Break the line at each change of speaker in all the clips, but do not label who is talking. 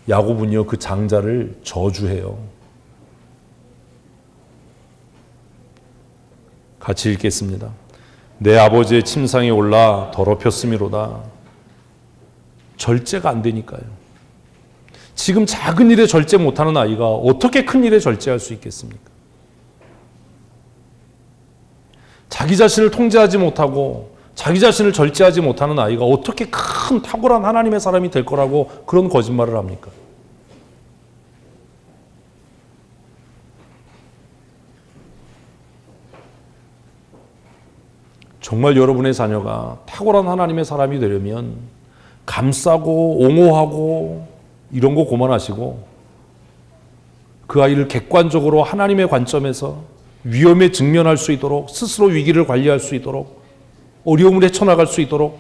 야곱은요, 그 장자를 저주해요. 같이 읽겠습니다. 내 아버지의 침상에 올라 더럽혔음이로다. 절제가 안 되니까요. 지금 작은 일에 절제 못하는 아이가 어떻게 큰 일에 절제할 수 있겠습니까? 자기 자신을 통제하지 못하고 자기 자신을 절제하지 못하는 아이가 어떻게 큰 탁월한 하나님의 사람이 될 거라고 그런 거짓말을 합니까? 정말 여러분의 자녀가 탁월한 하나님의 사람이 되려면 감싸고 옹호하고 이런 거 그만하시고 그 아이를 객관적으로 하나님의 관점에서 위험에 직면할 수 있도록, 스스로 위기를 관리할 수 있도록, 어려움을 헤쳐나갈 수 있도록,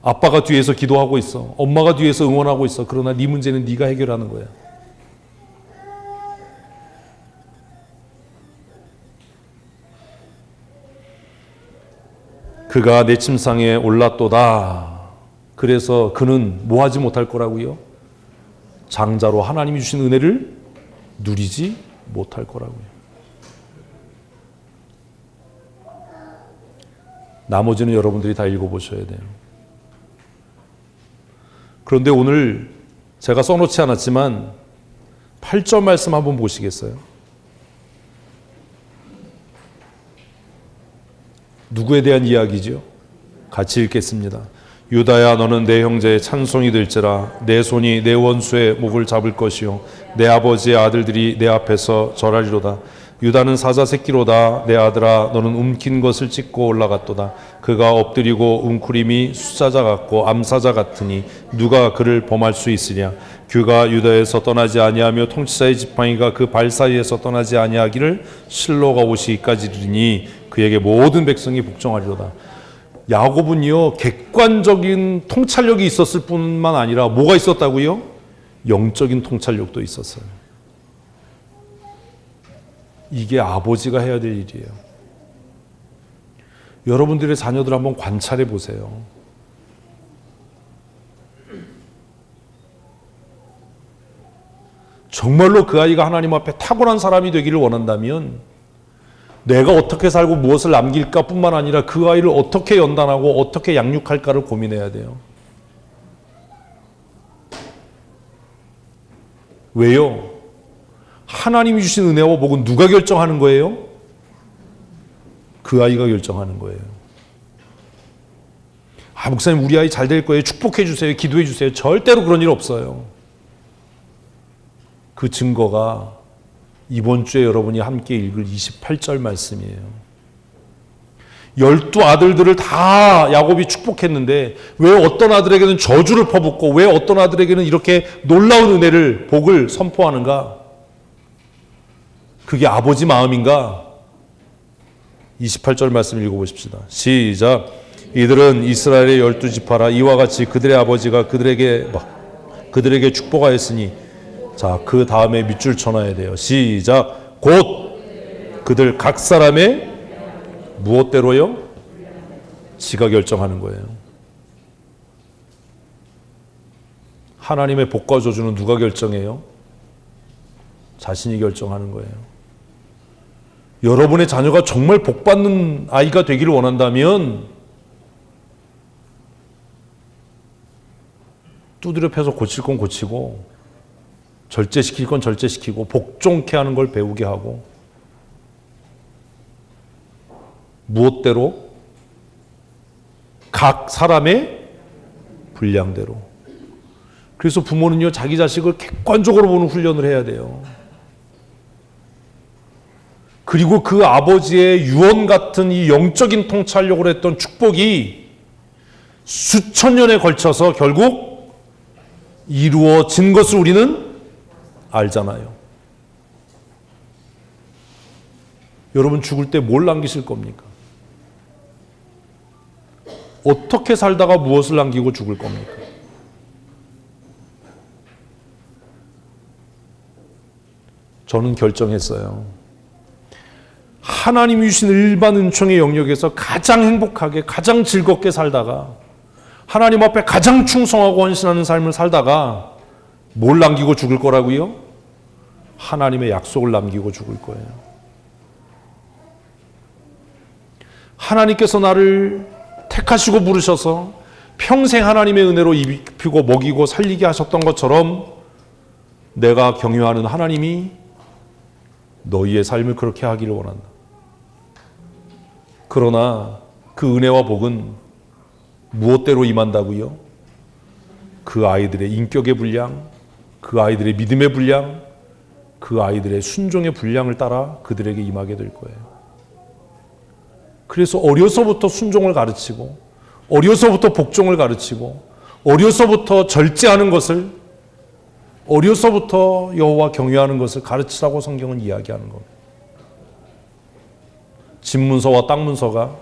아빠가 뒤에서 기도하고 있어, 엄마가 뒤에서 응원하고 있어. 그러나 네 문제는 네가 해결하는 거야. 그가 내 침상에 올랐도다. 그래서 그는 뭐 하지 못할 거라고요? 장자로 하나님이 주신 은혜를 누리지 못할 거라고요. 나머지는 여러분들이 다 읽어보셔야 돼요. 그런데 오늘 제가 써놓지 않았지만 8절 말씀 한번 보시겠어요? 누구에 대한 이야기죠? 같이 읽겠습니다. 유다야, 너는 내 형제의 찬송이 될지라. 내 손이 내 원수의 목을 잡을 것이요 내 아버지의 아들들이 내 앞에서 절하리로다. 유다는 사자 새끼로다. 내 아들아, 너는 움킨 것을 찢고 올라갔도다. 그가 엎드리고 웅크림이 숫사자 같고 암사자 같으니 누가 그를 범할 수 있으랴. 그가 유다에서 떠나지 아니하며 통치자의 지팡이가 그 발 사이에서 떠나지 아니하기를 실로가 오시기까지리니 그에게 모든 백성이 복종하리로다. 야곱은요, 객관적인 통찰력이 있었을 뿐만 아니라 뭐가 있었다고요? 영적인 통찰력도 있었어요. 이게 아버지가 해야 될 일이에요. 여러분들의 자녀들 한번 관찰해 보세요. 정말로 그 아이가 하나님 앞에 탁월한 사람이 되기를 원한다면 내가 어떻게 살고 무엇을 남길까 뿐만 아니라 그 아이를 어떻게 연단하고 어떻게 양육할까를 고민해야 돼요. 왜요? 하나님이 주신 은혜와 복은 누가 결정하는 거예요? 그 아이가 결정하는 거예요. 아, 목사님 우리 아이 잘 될 거예요. 축복해 주세요. 기도해 주세요. 절대로 그런 일 없어요. 그 증거가 이번 주에 여러분이 함께 읽을 28절 말씀이에요. 12아들들을 다 야곱이 축복했는데 왜 어떤 아들에게는 저주를 퍼붓고 왜 어떤 아들에게는 이렇게 놀라운 은혜를, 복을 선포하는가? 그게 아버지 마음인가? 28절 말씀 읽어보십시다. 시작. 이들은 이스라엘의 12지파라. 이와 같이 그들의 아버지가 그들에게 축복하였으니, 자, 그 다음에 밑줄 쳐놔야 돼요. 시작. 곧 그들 각 사람의 무엇대로요? 지가 결정하는 거예요. 하나님의 복과 저주는 누가 결정해요? 자신이 결정하는 거예요. 여러분의 자녀가 정말 복받는 아이가 되기를 원한다면 두드려 패서 고칠 건 고치고 절제시킬 건 절제시키고 복종케 하는 걸 배우게 하고 무엇대로? 각 사람의 분량대로. 그래서 부모는요, 자기 자식을 객관적으로 보는 훈련을 해야 돼요. 그리고 그 아버지의 유언 같은 이 영적인 통찰력으로 했던 축복이 수천 년에 걸쳐서 결국 이루어진 것을 우리는 알잖아요. 여러분 죽을 때 뭘 남기실 겁니까? 어떻게 살다가 무엇을 남기고 죽을 겁니까? 저는 결정했어요. 하나님이 주신 일반 은총의 영역에서 가장 행복하게, 가장 즐겁게 살다가 하나님 앞에 가장 충성하고 헌신하는 삶을 살다가 뭘 남기고 죽을 거라고요? 하나님의 약속을 남기고 죽을 거예요. 하나님께서 나를 택하시고 부르셔서 평생 하나님의 은혜로 입히고 먹이고 살리게 하셨던 것처럼 내가 경유하는 하나님이 너희의 삶을 그렇게 하기를 원한다. 그러나 그 은혜와 복은 무엇대로 임한다고요? 그 아이들의 인격의 분량, 그 아이들의 믿음의 분량, 그 아이들의 순종의 분량을 따라 그들에게 임하게 될 거예요. 그래서 어려서부터 순종을 가르치고, 어려서부터 복종을 가르치고, 어려서부터 절제하는 것을, 어려서부터 여호와 경외하는 것을 가르치라고 성경은 이야기하는 겁니다. 집문서와 땅문서가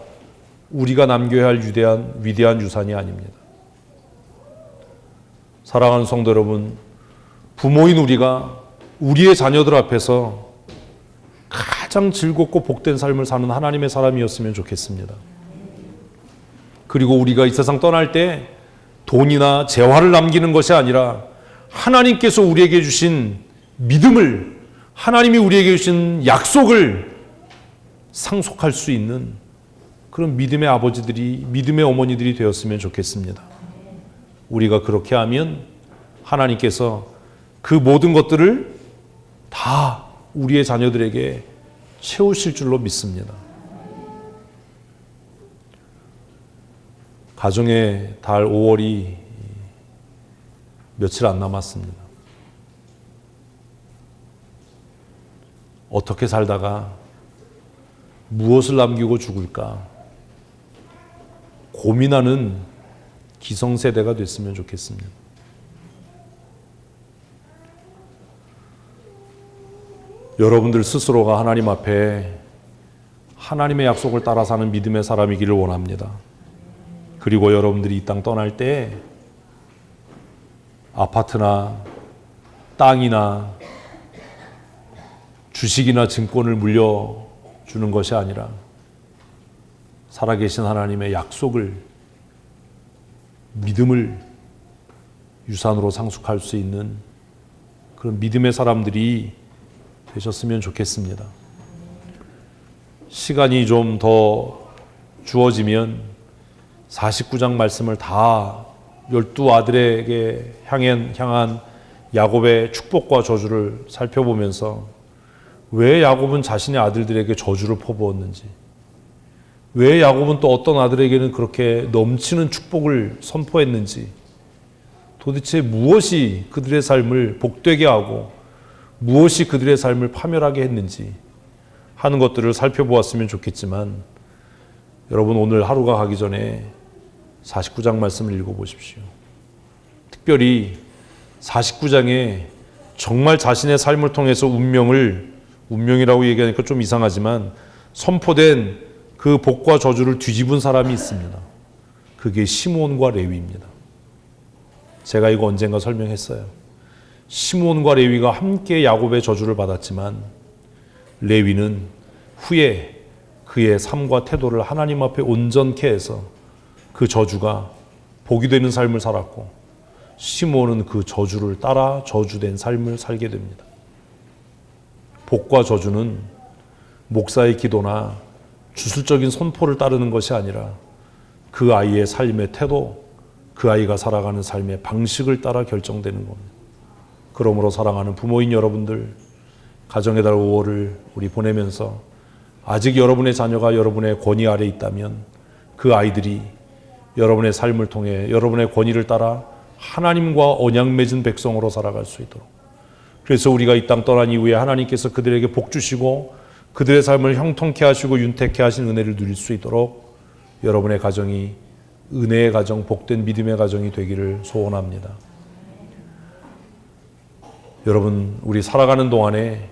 우리가 남겨야 할 위대한 유산이 아닙니다. 사랑하는 성도 여러분, 부모인 우리가 우리의 자녀들 앞에서 가장 즐겁고 복된 삶을 사는 하나님의 사람이었으면 좋겠습니다. 그리고 우리가 이 세상 떠날 때 돈이나 재화를 남기는 것이 아니라 하나님께서 우리에게 주신 믿음을, 하나님이 우리에게 주신 약속을 상속할 수 있는 그런 믿음의 아버지들이, 믿음의 어머니들이 되었으면 좋겠습니다. 우리가 그렇게 하면 하나님께서 그 모든 것들을 다 우리의 자녀들에게 채우실 줄로 믿습니다. 가정의 달 5월이 며칠 안 남았습니다. 어떻게 살다가 무엇을 남기고 죽을까 고민하는 기성세대가 됐으면 좋겠습니다. 여러분들 스스로가 하나님 앞에 하나님의 약속을 따라 사는 믿음의 사람이기를 원합니다. 그리고 여러분들이 이 땅 떠날 때 아파트나 땅이나 주식이나 증권을 물려주는 것이 아니라 살아계신 하나님의 약속을, 믿음을 유산으로 상속할 수 있는 그런 믿음의 사람들이 되셨으면 좋겠습니다. 시간이 좀 더 주어지면 49장 말씀을 다 12아들에게 향한 야곱의 축복과 저주를 살펴보면서 왜 야곱은 자신의 아들들에게 저주를 퍼부었는지, 왜 야곱은 또 어떤 아들에게는 그렇게 넘치는 축복을 선포했는지, 도대체 무엇이 그들의 삶을 복되게 하고 무엇이 그들의 삶을 파멸하게 했는지 하는 것들을 살펴보았으면 좋겠지만, 여러분 오늘 하루가 가기 전에 49장 말씀을 읽어보십시오. 특별히 49장에 정말 자신의 삶을 통해서 운명이라고 얘기하니까 좀 이상하지만 선포된 그 복과 저주를 뒤집은 사람이 있습니다. 그게 시므온과 레위입니다. 제가 이거 언젠가 설명했어요. 시므온과 레위가 함께 야곱의 저주를 받았지만 레위는 후에 그의 삶과 태도를 하나님 앞에 온전케 해서 그 저주가 복이 되는 삶을 살았고, 시므온은 그 저주를 따라 저주된 삶을 살게 됩니다. 복과 저주는 목사의 기도나 주술적인 선포를 따르는 것이 아니라 그 아이의 삶의 태도, 그 아이가 살아가는 삶의 방식을 따라 결정되는 겁니다. 그러므로 사랑하는 부모인 여러분들, 가정의 달 5월을 우리 보내면서 아직 여러분의 자녀가 여러분의 권위 아래 있다면 그 아이들이 여러분의 삶을 통해 여러분의 권위를 따라 하나님과 언약 맺은 백성으로 살아갈 수 있도록, 그래서 우리가 이 땅 떠난 이후에 하나님께서 그들에게 복 주시고 그들의 삶을 형통케 하시고 윤택케 하신 은혜를 누릴 수 있도록 여러분의 가정이 은혜의 가정, 복된 믿음의 가정이 되기를 소원합니다. 여러분, 우리 살아가는 동안에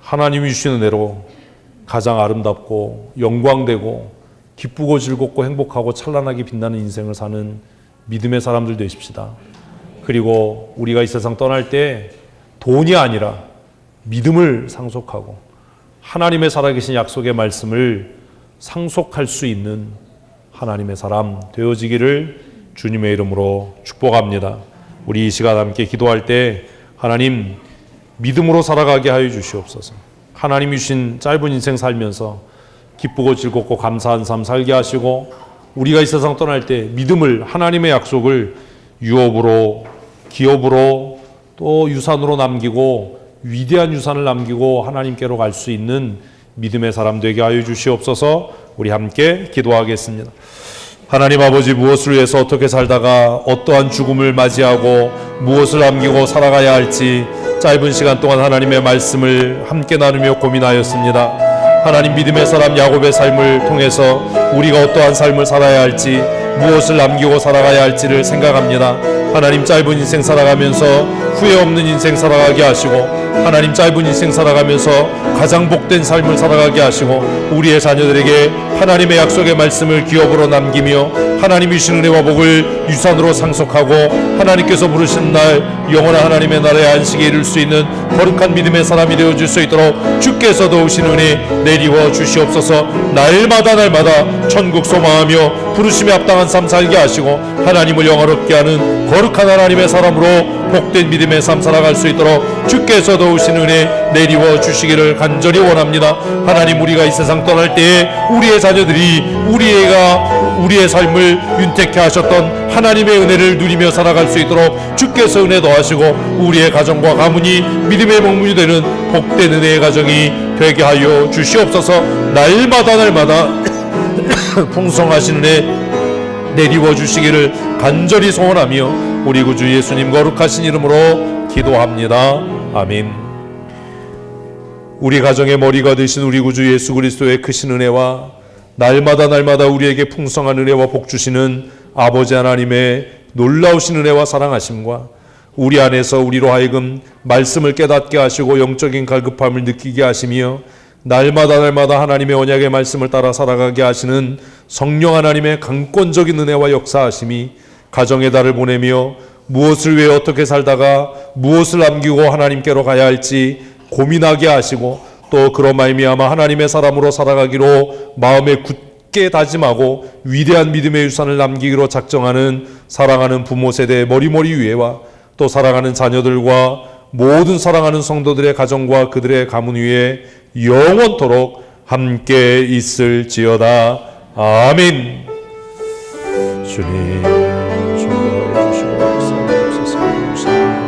하나님이 주신 은혜로 가장 아름답고 영광되고 기쁘고 즐겁고 행복하고 찬란하게 빛나는 인생을 사는 믿음의 사람들 되십시다. 그리고 우리가 이 세상 떠날 때 돈이 아니라 믿음을 상속하고 하나님의 살아계신 약속의 말씀을 상속할 수 있는 하나님의 사람 되어지기를 주님의 이름으로 축복합니다. 우리 이 시간 함께 기도할 때 하나님 믿음으로 살아가게 하여 주시옵소서. 하나님이 주신 짧은 인생 살면서 기쁘고 즐겁고 감사한 삶 살게 하시고, 우리가 이 세상 떠날 때 믿음을, 하나님의 약속을 유업으로, 기업으로, 또 유산으로 남기고 위대한 유산을 남기고 하나님께로 갈 수 있는 믿음의 사람 되게 하여 주시옵소서. 우리 함께 기도하겠습니다. 하나님 아버지, 무엇을 위해서 어떻게 살다가 어떠한 죽음을 맞이하고 무엇을 남기고 살아가야 할지 짧은 시간 동안 하나님의 말씀을 함께 나누며 고민하였습니다. 하나님, 믿음의 사람 야곱의 삶을 통해서 우리가 어떠한 삶을 살아야 할지, 무엇을 남기고 살아가야 할지를 생각합니다. 하나님, 짧은 인생 살아가면서 후회 없는 인생 살아가게 하시고, 하나님, 짧은 인생 살아가면서 가장 복된 삶을 살아가게 하시고, 우리의 자녀들에게 하나님의 약속의 말씀을 기업으로 남기며 하나님이 주신 은혜와 복을 유산으로 상속하고, 하나님께서 부르신 날 영원한 하나님의 나라의 안식에 이를 수 있는 거룩한 믿음의 사람이 되어줄 수 있도록 주께서 도우신 은혜 내리워 주시옵소서. 날마다 천국 소망하며 부르심에 합당한 삶 살게 하시고, 하나님을 영화롭게 하는 거룩한 하나님의 사람으로 복된 믿음의 삶 살아갈 수 있도록 주께서 도우신 은혜 내리워 주시기를 간절히 원합니다. 하나님, 우리가 이 세상 떠날 때에 우리의 자녀들이 우리의 삶을 윤택케 하셨던 하나님의 은혜를 누리며 살아갈 수 있도록 주께서 은혜 더하시고, 우리의 가정과 가문이 믿음의 목문이 되는 복된 은혜의 가정이 되게 하여 주시옵소서. 날마다 풍성하신 은혜 내리워 주시기를 간절히 소원하며 우리 구주 예수님 거룩하신 이름으로 기도합니다. 아멘. 우리 가정의 머리가 되신 우리 구주 예수 그리스도의 크신 은혜와 날마다 우리에게 풍성한 은혜와 복 주시는 아버지 하나님의 놀라우신 은혜와 사랑하심과, 우리 안에서 우리로 하여금 말씀을 깨닫게 하시고 영적인 갈급함을 느끼게 하시며 날마다 하나님의 언약의 말씀을 따라 살아가게 하시는 성령 하나님의 강권적인 은혜와 역사하심이 가정의 달을 보내며 무엇을 위해 어떻게 살다가 무엇을 남기고 하나님께로 가야 할지 고민하게 하시고, 또 그런 말미암아 하나님의 사람으로 살아가기로 마음에 굳게 다짐하고 위대한 믿음의 유산을 남기기로 작정하는 사랑하는 부모 세대의 머리 위에와, 또 사랑하는 자녀들과 모든 사랑하는 성도들의 가정과 그들의 가문 위에 영원토록 함께 있을지어다. 아멘. 주님